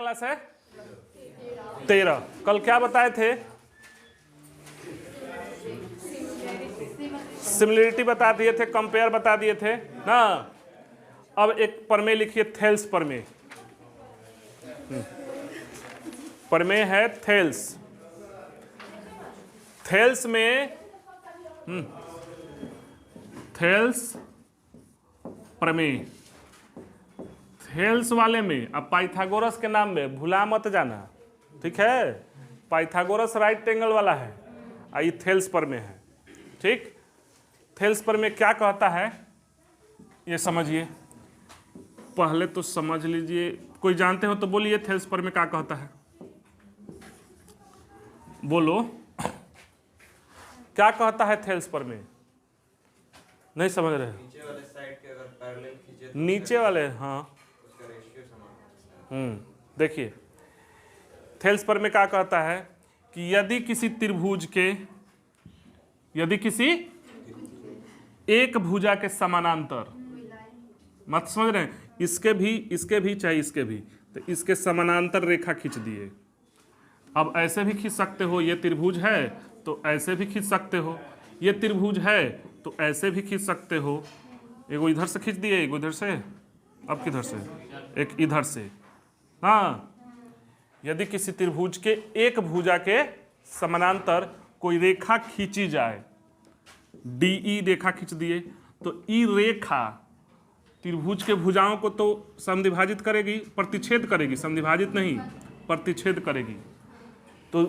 Class है? 13। कल क्या बताए थे? सिमिलरिटी बता दिए थे, कंपेयर बता दिए थे ना। अब एक प्रमेय लिखिए, थेल्स प्रमेय। प्रमेय है थेल्स। थेल्स में थेल्स प्रमेय, थेल्स वाले में अब पाइथागोरस के नाम में भुला मत जाना, ठीक है? पाइथागोरस राइट एंगल वाला है, ये थेल्स प्रमेय है, ठीक? थेल्स प्रमेय क्या कहता है ये समझिए, पहले तो समझ लीजिए। कोई जानते हो तो बोलिए, थेल्स प्रमेय क्या कहता है? बोलो, क्या कहता है थेल्स प्रमेय? नहीं समझ रहे? नीचे वाले साइड के अगर पैरेलल खींचे तो नीचे वाले, हाँ, उसका रेशियो समान। देखिए थेल्स प्रमेय क्या कहता है कि यदि किसी त्रिभुज के, यदि किसी एक भुजा के समानांतर, मत समझ रहे हैं, इसके भी चाहे इसके भी, तो इसके समानांतर रेखा खींच दिए। अब ऐसे भी खींच सकते हो, ये त्रिभुज है तो ऐसे भी खींच सकते हो, ये त्रिभुज है तो ऐसे भी खींच सकते हो। एगो इधर से खींच दिए, एगो इधर से, अब किधर से, एक इधर से। हाँ, यदि किसी त्रिभुज के एक भुजा के समानांतर कोई रेखा खींची जाए, DE रेखा खींच दिए, तो ई रेखा त्रिभुज के भुजाओं को तो समद्विभाजित करेगी, प्रतिच्छेद करेगी, समद्विभाजित नहीं, प्रतिच्छेद करेगी। तो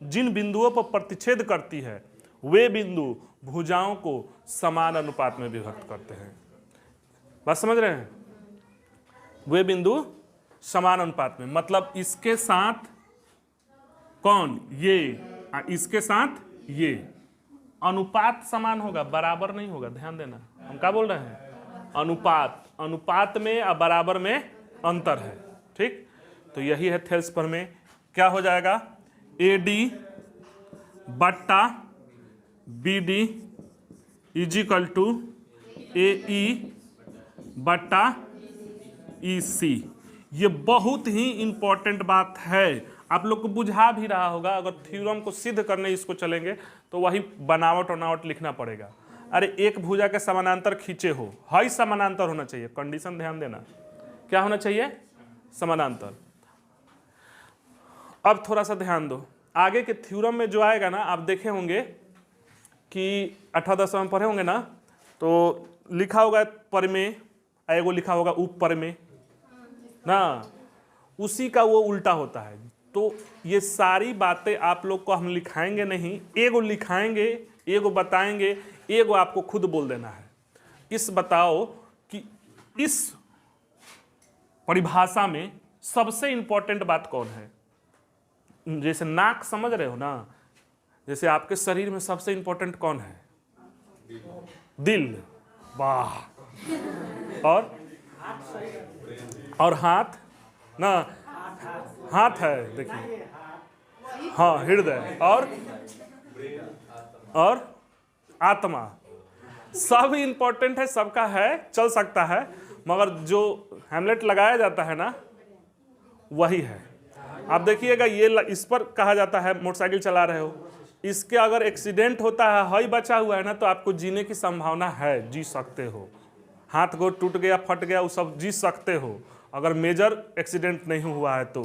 जिन बिंदुओं पर प्रतिच्छेद करती है वे बिंदु भुजाओं को समान अनुपात में विभक्त करते हैं। बात समझ रहे हैं? वे बिंदु समान अनुपात में, मतलब इसके साथ कौन, ये, इसके साथ ये, अनुपात समान होगा, बराबर नहीं होगा। ध्यान देना, हम क्या बोल रहे हैं? अनुपात, अनुपात में और बराबर में अंतर है, ठीक? तो यही है थेल्स प्रमेय। क्या हो जाएगा? AD बट्टा BD इजिकल टू AE बट्टा EC। ये बहुत ही इंपॉर्टेंट बात है, आप लोग को बुझा भी रहा होगा। अगर थ्योरम को सिद्ध करने इसको चलेंगे तो वही बनावट वनावट लिखना पड़ेगा। अरे एक भुजा के समानांतर खींचे हो, हाई समानांतर होना चाहिए, कंडीशन ध्यान देना, क्या होना चाहिए? समानांतर। अब थोड़ा सा ध्यान दो, आगे के थ्योरम में जो आएगा ना, आप देखे होंगे कि 8-10 में पढ़े होंगे ना, तो लिखा होगा प्रमेय, एगो लिखा होगा उप प्रमेय ना, उसी का वो उल्टा होता है। तो ये सारी बातें आप लोग को हम लिखाएंगे नहीं, एगो लिखाएंगे, एगो बताएंगे, एगो आपको खुद बोल देना है। इस बताओ कि इस परिभाषा में सबसे इंपॉर्टेंट बात कौन है? जैसे नाक समझ रहे हो ना, जैसे आपके शरीर में सबसे इंपॉर्टेंट कौन है? दिल, वाह, और हाथ ना, हाथ है, देखिए, हाँ, हृदय, और आत्मा, सब इंपॉर्टेंट है, सबका है, चल सकता है, मगर जो हैमलेट लगाया जाता है ना वही है। आप देखिएगा, ये इस पर कहा जाता है, मोटरसाइकिल चला रहे हो, इसके अगर एक्सीडेंट होता है, हई बचा हुआ है ना, तो आपको जीने की संभावना है, जी सकते हो। हाथ गोड़ टूट गया, फट गया, वो सब जी सकते हो, अगर मेजर एक्सीडेंट नहीं हुआ है तो।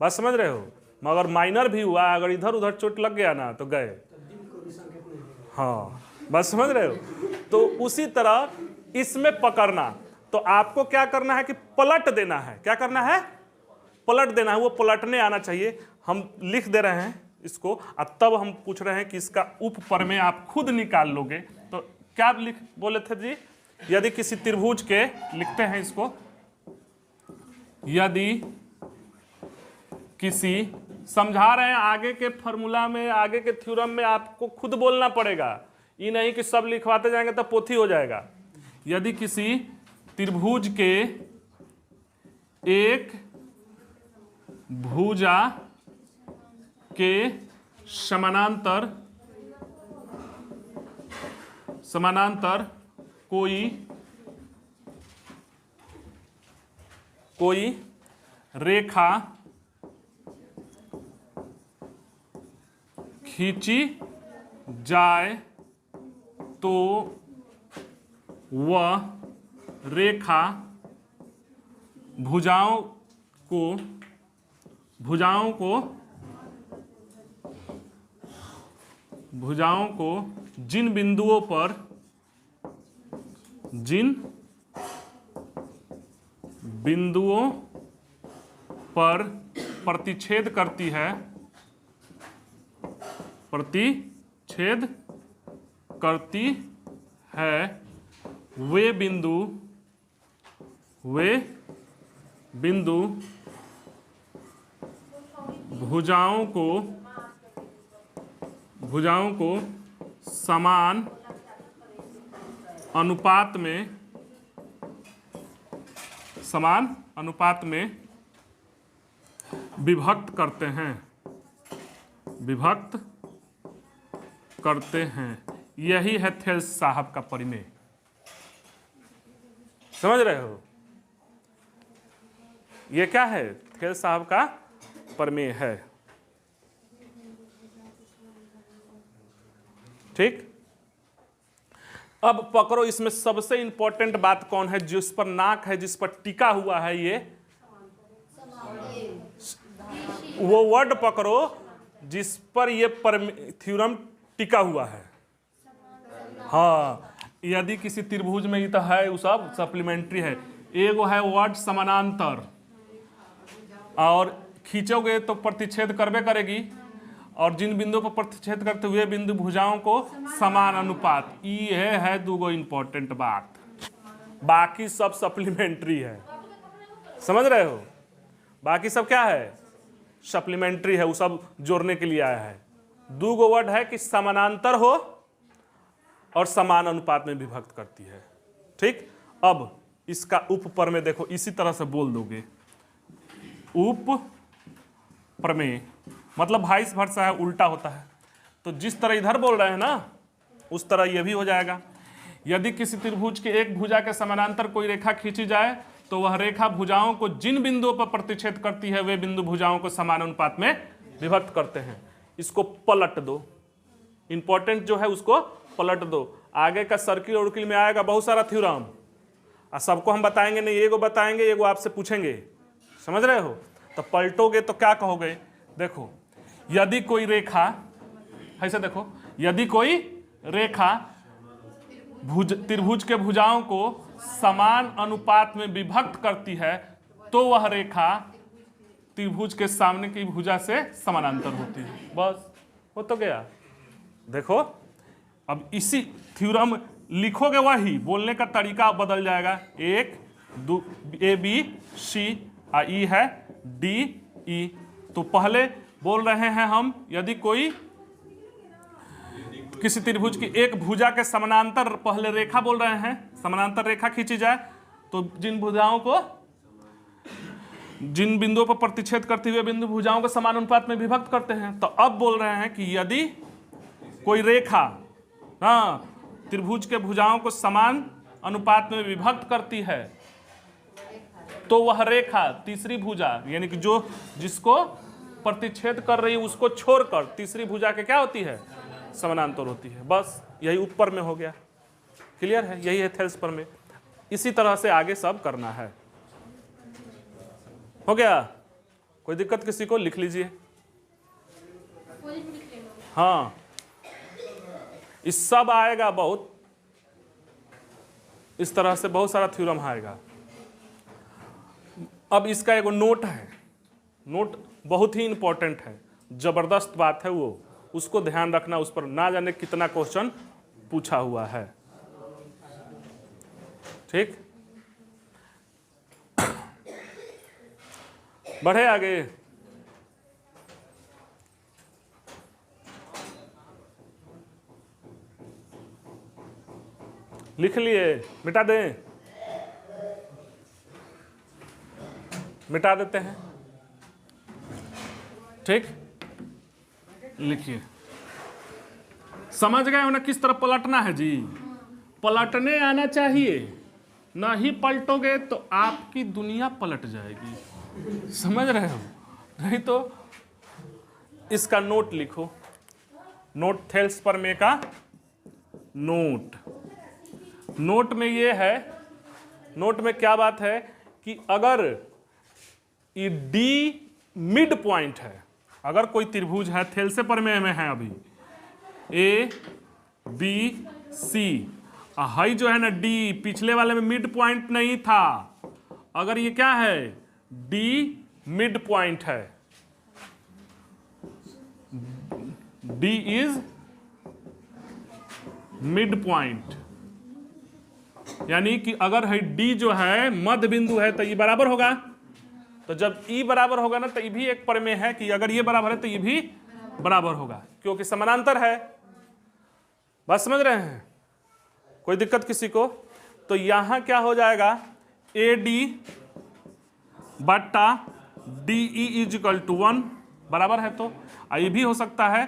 बात समझ रहे हो? मगर माइनर भी हुआ, अगर इधर उधर चोट लग गया ना तो गए। हाँ, बात समझ रहे हो? तो उसी तरह इसमें पकड़ना, तो आपको क्या करना है कि पलट देना है। क्या करना है? पलट देना है, वो पलटने आना चाहिए। हम लिख दे रहे हैं इसको, और तब हम पूछ रहे हैं कि इसका उप प्रमेय आप खुद निकाल लोगे। तो क्या लिख बोले थे जी? यदि किसी त्रिभुज के, लिखते हैं इसको, यदि किसी, समझा रहे हैं, आगे के फॉर्मूला में, आगे के थ्योरम में आपको खुद बोलना पड़ेगा, ये नहीं कि सब लिखवाते जाएंगे तो पोथी हो जाएगा। यदि किसी त्रिभुज के एक भुजा के समानांतर कोई रेखा खींची जाए तो वह रेखा भुजाओं को जिन बिंदुओं पर प्रतिच्छेद करती है वे बिंदु भुजाओं को समान अनुपात में विभक्त करते हैं। यही है थेल्स साहब का परिमेय। समझ रहे हो? ये क्या है? थेल्स साहब का प्रमेय है। ठीक, अब पकड़ो, इसमें सबसे इंपॉर्टेंट बात कौन है? जिस पर नाक है, जिस पर टिका हुआ है, ये वो वर्ड पकड़ो जिस पर ये थ्योरम टिका हुआ है। हाँ, यदि किसी त्रिभुज में ये तो है, वो सब सप्लीमेंट्री है। एगो है वर्ड समानांतर, और खींचोगे तो प्रतिच्छेद करबे करेगी, और जिन बिंदुओं पर प्रतिच्छेद करते हुए बिंदु भुजाओं को समान अनुपात। ये है दूगो इंपॉर्टेंट बात, बाकी सब सप्लीमेंट्री है। समझ रहे हो? बाकी सब क्या है? सप्लीमेंट्री है, वो सब जोड़ने के लिए आया है। दूगो वर्ड है कि समानांतर हो और समान अनुपात में विभक्त करती है। ठीक, अब इसका उप प्रमेय देखो, इसी तरह से बोल दोगे। उप प्रमेय मतलब वाइस वर्सा है, उल्टा होता है। तो जिस तरह इधर बोल रहे हैं ना, उस तरह यह भी हो जाएगा। यदि किसी त्रिभुज के एक भुजा के समानांतर कोई रेखा खींची जाए तो वह रेखा भुजाओं को जिन बिंदुओं पर प्रतिच्छेद करती है वे बिंदु भुजाओं को समान अनुपात में विभक्त करते हैं। इसको पलट दो, इंपॉर्टेंट जो है उसको पलट दो। आगे का सर्किल उर्किल में आएगा बहुत सारा थ्योरम, और सबको हम बताएंगे नहीं, एगो बताएंगे, एगो आपसे पूछेंगे। समझ रहे हो? तो पलटोगे तो क्या कहोगे? देखो, यदि कोई रेखा, ऐसे देखो, यदि कोई रेखा त्रिभुज के भुजाओं को समान अनुपात में विभक्त करती है तो वह रेखा त्रिभुज के सामने की भुजा से समानांतर होती है। बस हो तो गया। देखो, अब इसी थ्योरम लिखोगे, वही बोलने का तरीका बदल जाएगा। एक दो, ए बी सी, ई है डी ई। तो पहले बोल रहे हैं हम, यदि कोई किसी त्रिभुज की एक भुजा के समानांतर, पहले रेखा बोल रहे हैं, समानांतर रेखा खींची जाए तो जिन भुजाओं को, जिन बिंदुओं पर प्रतिच्छेद करते हुए बिंदु भुजाओं को समान अनुपात में विभक्त करते हैं। तो अब बोल रहे हैं कि यदि कोई रेखा त्रिभुज के भुजाओं को समान अनुपात में विभक्त करती है तो वह रेखा तीसरी भुजा, यानी कि जो जिसको प्रतिच्छेद कर रही है उसको छोड़कर तीसरी भुजा के क्या होती है? समानांतर होती है। बस यही ऊपर में हो गया। क्लियर है? यही है थेल्स प्रमेय। इसी तरह से आगे सब करना है। हो गया? कोई दिक्कत किसी को? लिख लीजिए। हाँ, इस सब आएगा बहुत, इस तरह से बहुत सारा थ्योरम आएगा। अब इसका एक नोट है, नोट बहुत ही इंपॉर्टेंट है, जबरदस्त बात है वो, उसको ध्यान रखना। उस पर ना जाने कितना क्वेश्चन पूछा हुआ है। ठीक, बढ़े आगे। लिख लिए? मिटा दें? मिटा देते हैं। ठीक, लिखिए। समझ गए हो ना किस तरह पलटना है जी? पलटने आना चाहिए, ना ही पलटोगे तो आपकी दुनिया पलट जाएगी। समझ रहे हो? नहीं तो इसका नोट लिखो, नोट थेल्स प्रमेय का नोट। नोट में ये है, नोट में क्या बात है कि अगर ये डी मिड पॉइंट है, अगर कोई त्रिभुज है, थेल्से प्रमेय में है अभी, ए बी सी, हाई जो है ना डी, पिछले वाले में मिड पॉइंट नहीं था, अगर ये क्या है डी मिड पॉइंट है, डी इज मिड पॉइंट, यानी कि अगर है डी जो है मध्य बिंदु है तो ये बराबर होगा। तो जब ई बराबर होगा ना तो ये भी एक प्रमेय है कि अगर ये बराबर है तो ये भी बराबर होगा, क्योंकि समानांतर है। बात समझ रहे हैं? कोई दिक्कत किसी को? तो यहां क्या हो जाएगा, ए डी बट्टा D E is equal to 1 बराबर है। तो ये भी हो सकता है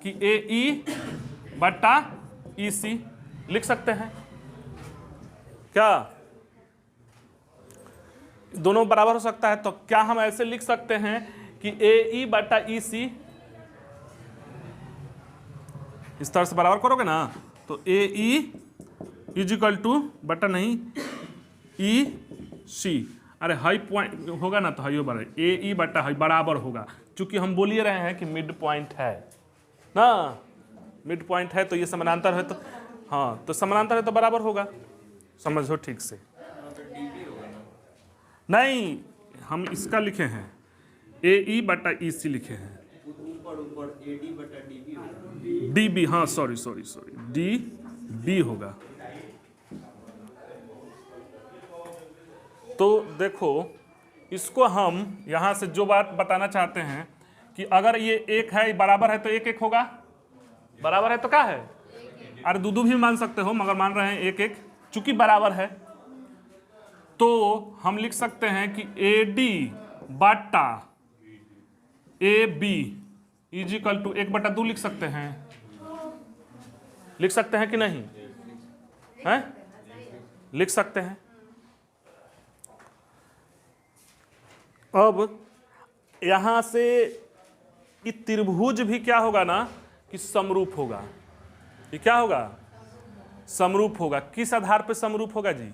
कि ए ई बट्टा ई सी लिख सकते हैं क्या? दोनों बराबर हो सकता है। तो क्या हम ऐसे लिख सकते हैं कि ए ई बटा ई सी, इस तरह से बराबर करोगे ना तो ए ई इजिकल टू बटा नहीं ई सी, अरे हाई पॉइंट होगा ना तो हाई बराबर ए ई बटा हाई बराबर होगा, क्योंकि हम बोलिए रहे हैं कि मिड पॉइंट है ना, मिड पॉइंट है तो ये समानांतर है, तो हाँ तो समानांतर है तो बराबर होगा। समझो ठीक से। नहीं, हम इसका लिखे हैं ए ई बटा ई सी लिखे हैं, ऊपर ए डी बटा डी बी होगा, डी बी, हाँ सॉरी डी बी होगा। तो देखो इसको हम यहां से जो बात बताना चाहते हैं कि अगर ये एक है बराबर है तो एक एक होगा, बराबर है तो क्या है, अरे दो भी मान सकते हो मगर मान रहे हैं एक एक, चूंकि बराबर है तो हम लिख सकते हैं कि ए डी बटा ए बी इजिकल टू 1/2 लिख सकते हैं, लिख सकते हैं कि नहीं है? लिख सकते हैं। अब यहां से ये त्रिभुज भी क्या होगा ना कि समरूप होगा। ये क्या होगा? समरूप होगा। किस आधार पे समरूप होगा जी?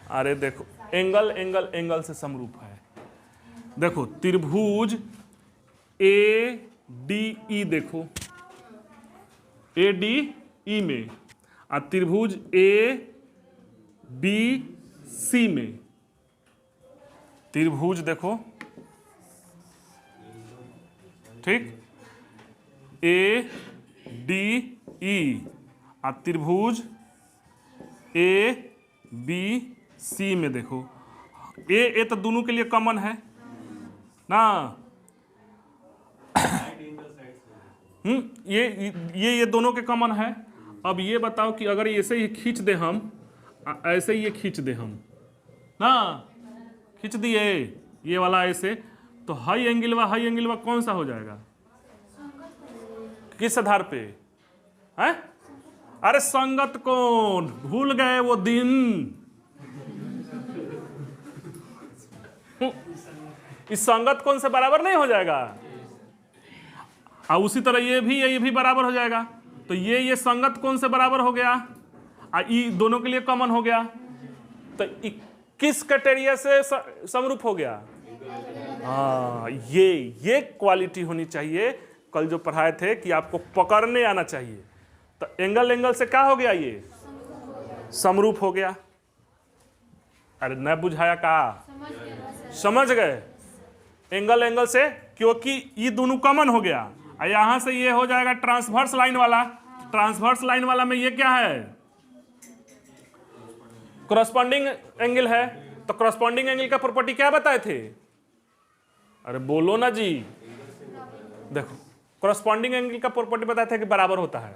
अरे देखो एंगल एंगल एंगल से समरूप है। देखो त्रिभुज ए डी ई, देखो ए डी ई में और त्रिभुज ए बी सी में, त्रिभुज देखो ठीक, ए डी ई और त्रिभुज ए बी सी में देखो, ए तो दोनों के लिए कॉमन है ना, ये दोनों के कॉमन है। अब ये बताओ कि अगर ऐसे ही खींच दे हम, ऐसे ही ये खींच दे हम ना, खींच दिए ये वाला ऐसे, तो हाई एंगल कौन सा हो जाएगा? किस आधार पे है? अरे संगत कोण, भूल गए वो दिन। इस संगत कोण से बराबर नहीं हो जाएगा, और उसी तरह ये भी बराबर हो जाएगा। तो ये संगत कोण से बराबर हो गया और ये दोनों के लिए कॉमन हो गया, तो किस क्राइटेरिया से समरूप हो गया? हाँ, ये क्वालिटी होनी चाहिए। कल जो पढ़ाए थे कि आपको पकड़ने आना चाहिए। तो एंगल एंगल से क्या हो गया? ये समरूप हो गया। अरे न बुझाया का? समझ गए? एंगल एंगल से, क्योंकि ये दोनों कॉमन हो गया। और यहां से ये हो जाएगा ट्रांसवर्स लाइन वाला। ट्रांसवर्स लाइन वाला में ये क्या है? कॉरस्पॉन्डिंग एंगल है। तो कॉरस्पॉन्डिंग एंगल का प्रॉपर्टी क्या बताए थे? अरे बोलो ना जी। देखो कॉरस्पॉन्डिंग एंगल का प्रॉपर्टी बताया था कि बराबर होता है।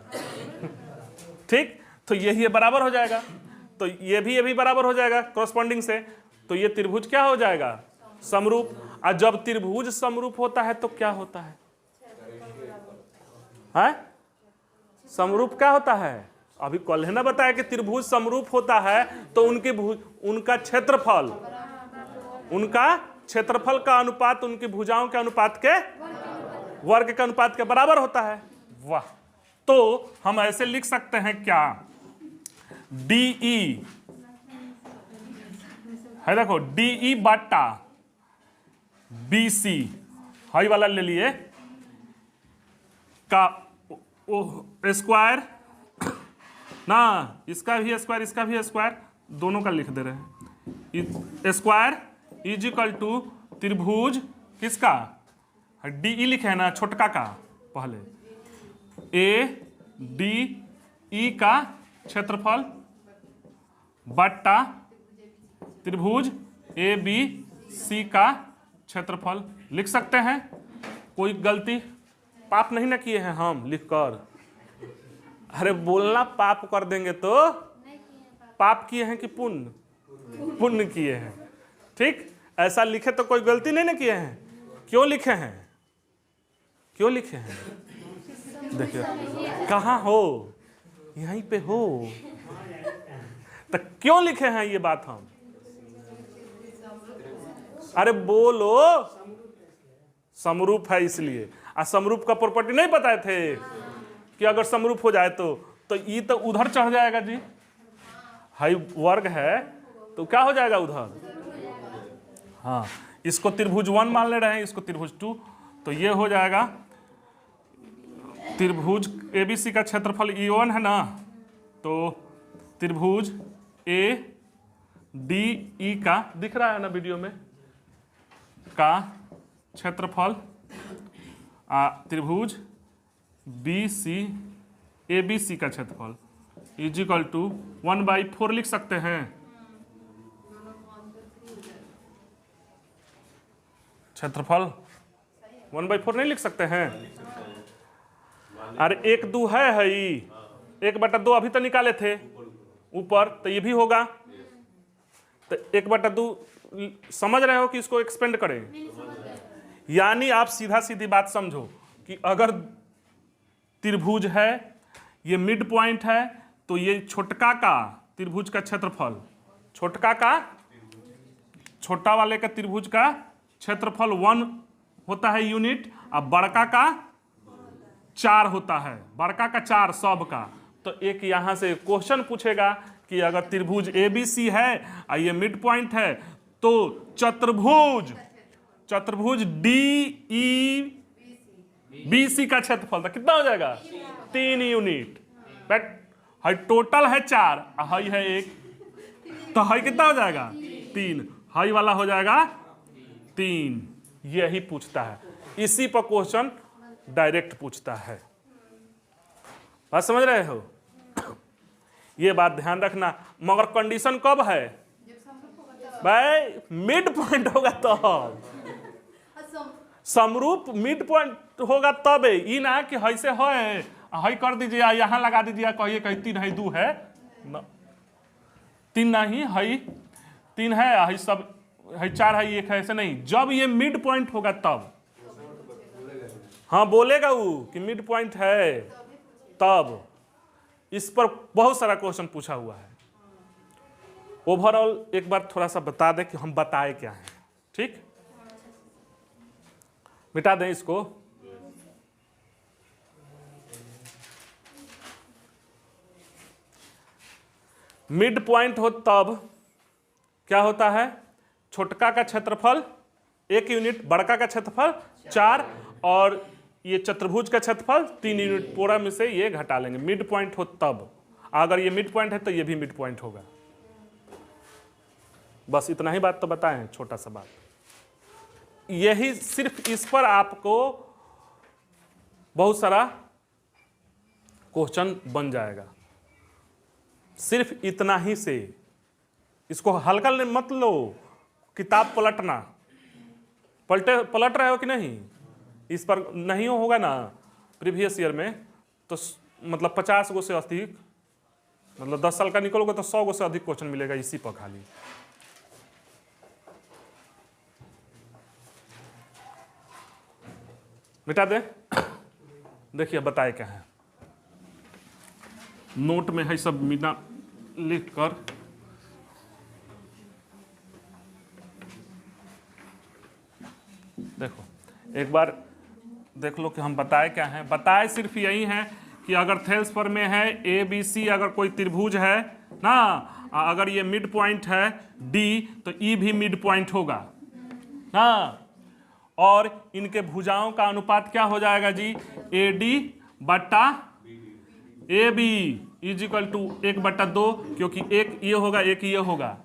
ठीक, तो ये बराबर हो जाएगा, तो ये भी बराबर हो जाएगा कॉरस्पॉन्डिंग से। तो ये त्रिभुज क्या हो जाएगा? समरूप। और जब त्रिभुज समरूप होता है तो क्या होता है? समरूप क्या होता है? अभी कल है ना बताया कि त्रिभुज समरूप होता है तो उनका क्षेत्रफल का अनुपात उनकी भुजाओं के अनुपात के वर्ग के अनुपात के बराबर होता है। वाह, तो हम ऐसे लिख सकते हैं क्या, DE है, देखो DE बटा BC हाई वाला ले लिए का स्क्वायर ना, इसका भी स्क्वायर इसका भी स्क्वायर, दोनों का लिख दे रहे हैं, स्क्वायर इज इक्वल टू त्रिभुज किसका, DE लिखे है ना छोटका का, पहले ADE का क्षेत्रफल बट्टा त्रिभुज ABC का क्षेत्रफल लिख सकते हैं। कोई गलती पाप नहीं ना किए हैं हम लिखकर, अरे बोलना पाप कर देंगे तो पाप किए हैं कि पुण्य किए हैं, ठीक, ऐसा लिखे तो कोई गलती नहीं ना किए हैं। क्यों लिखे हैं, क्यों लिखे हैं, देखिए कहाँ हो, यहीं पे हो, तो क्यों लिखे हैं ये बात हम, अरे बोलो, समरूप है इसलिए। समरूप का प्रॉपर्टी नहीं बताए थे कि अगर समरूप हो जाए तो ये तो उधर चढ़ जाएगा जी, हाई वर्ग है तो क्या हो जाएगा उधर, हाँ, इसको त्रिभुज 1 मान ले रहे हैं, इसको त्रिभुज 2, तो ये हो जाएगा त्रिभुज ABC का क्षेत्रफल E1 है ना, तो त्रिभुज ADE का दिख रहा है ना वीडियो में, का क्षेत्रफल त्रिभुज ABC का क्षेत्रफल इज इक्वल टू 1/4 लिख सकते हैं। क्षेत्रफल 1/4 नहीं लिख सकते हैं, अरे 1/2 है ही, 1/2 अभी तो निकाले थे ऊपर, तो ये भी होगा, तो 1/2 समझ रहे हो कि इसको एक्सपेंड करें, यानी आप सीधा सीधी बात समझो कि अगर त्रिभुज है, ये मिड पॉइंट है, तो ये छोटका का त्रिभुज का क्षेत्रफल, छोटा वाले का त्रिभुज का क्षेत्रफल 1 होता है यूनिट, और बड़का का 4 होता है, बड़का का 4 सब का। तो एक यहां से क्वेश्चन पूछेगा कि अगर त्रिभुज ABC है और ये मिड पॉइंट है, तो चतुर्भुज DEBC का क्षेत्रफल कितना हो जाएगा, 3 यूनिट, हाई टोटल है 4, हाई है 1, तो हाई कितना हो जाएगा 3, हाई वाला हो जाएगा 3। यही पूछता है, इसी पर क्वेश्चन डायरेक्ट पूछता है, बात समझ रहे हो, ये बात ध्यान रखना। मगर कंडीशन कब है भाई, मिड पॉइंट होगा तब, समरूप मिड पॉइंट होगा तब, ये ना कि हई से है हई कर दीजिए, यहाँ लगा दीजिए, कहिए कहीं 3 है 2 है, 3 नहीं, हई 3 है, हई सब है 4 है 1 है, ऐसे नहीं, जब ये मिड पॉइंट होगा तब, हाँ बोलेगा वो कि मिड पॉइंट है तब। इस पर बहुत सारा क्वेश्चन पूछा हुआ है। ओवरऑल एक बार थोड़ा सा बता दें कि हम बताए क्या हैं, ठीक, मिटा दें इसको। मिड पॉइंट हो तब क्या होता है, छोटका का क्षेत्रफल 1 यूनिट, बड़का का क्षेत्रफल 4, और ये चतुर्भुज का क्षेत्रफल 3 यूनिट, पूरा में से ये घटा लेंगे। मिड पॉइंट हो तब, अगर ये मिड पॉइंट है तो ये भी मिड पॉइंट होगा। बस इतना ही बात तो बताएं, छोटा सा बात, यही सिर्फ इस पर आपको बहुत सारा क्वेश्चन बन जाएगा, सिर्फ इतना ही से। इसको हल्का मत लो, किताब पलटना, पलट रहे हो कि नहीं, इस पर नहीं होगा ना प्रीवियस ईयर में, तो मतलब 50 गो से अधिक, मतलब 10 साल का निकलोगे तो 100 गो से अधिक क्वेश्चन मिलेगा इसी पर खाली। मिटा दे, देखिए बताए क्या है। नोट में है सब मीना लिख कर। देखो एक बार देख लो कि हम बताए क्या हैं। बताए सिर्फ यही है कि अगर थेल्सपर में है ए बी सी, अगर कोई त्रिभुज है ना, अगर ये मिड पॉइंट है डी, तो ई भी मिड पॉइंट होगा ना, और इनके भुजाओं का अनुपात क्या हो जाएगा जी, ए डी बटा A B is equal to 1/2, क्योंकि एक ये होगा एक ये होगा,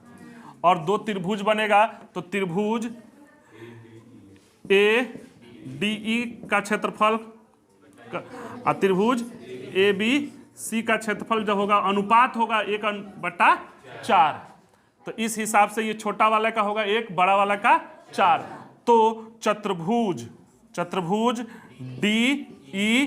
और दो त्रिभुज बनेगा तो त्रिभुज ए डी ई का क्षेत्रफल और त्रिभुज ए बी सी का क्षेत्रफल जो होगा अनुपात होगा 1/4। तो इस हिसाब से ये छोटा वाला का होगा 1, बड़ा वाला का 4। तो चतुर्भुज डी ई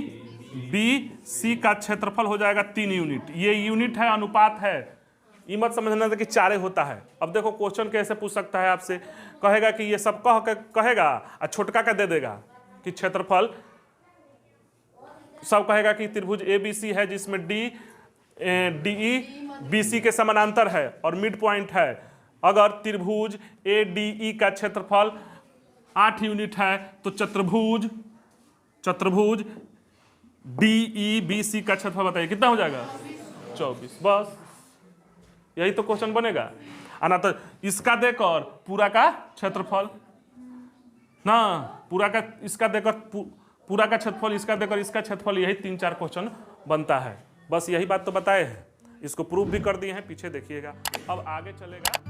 बी सी का क्षेत्रफल हो जाएगा 3 यूनिट। ये यूनिट है, अनुपात है, ये मत समझना था कि 4 होता है। अब देखो क्वेश्चन कैसे पूछ सकता है आपसे, कहेगा कि ये सब कहेगा और छोटका का दे देगा कि क्षेत्रफल, सब कहेगा कि त्रिभुज ए बी सी है जिसमें डी ई बी सी के समानांतर है और मिड पॉइंट है। अगर त्रिभुज ए डी ई का क्षेत्रफल 8 यूनिट है तो चतुर्भुज डी ई बी सी का क्षेत्रफल बताइए कितना हो जाएगा, 24। बस यही तो क्वेश्चन बनेगा। ना तो इसका देकर पूरा का क्षेत्रफल ना, पूरा का इसका देकर पूरा का क्षेत्रफल, इसका देकर इसका क्षेत्रफल, यही 3-4 क्वेश्चन बनता है। बस यही बात तो बताए हैं, इसको प्रूफ भी कर दिए हैं, पीछे देखिएगा। अब आगे चलेगा।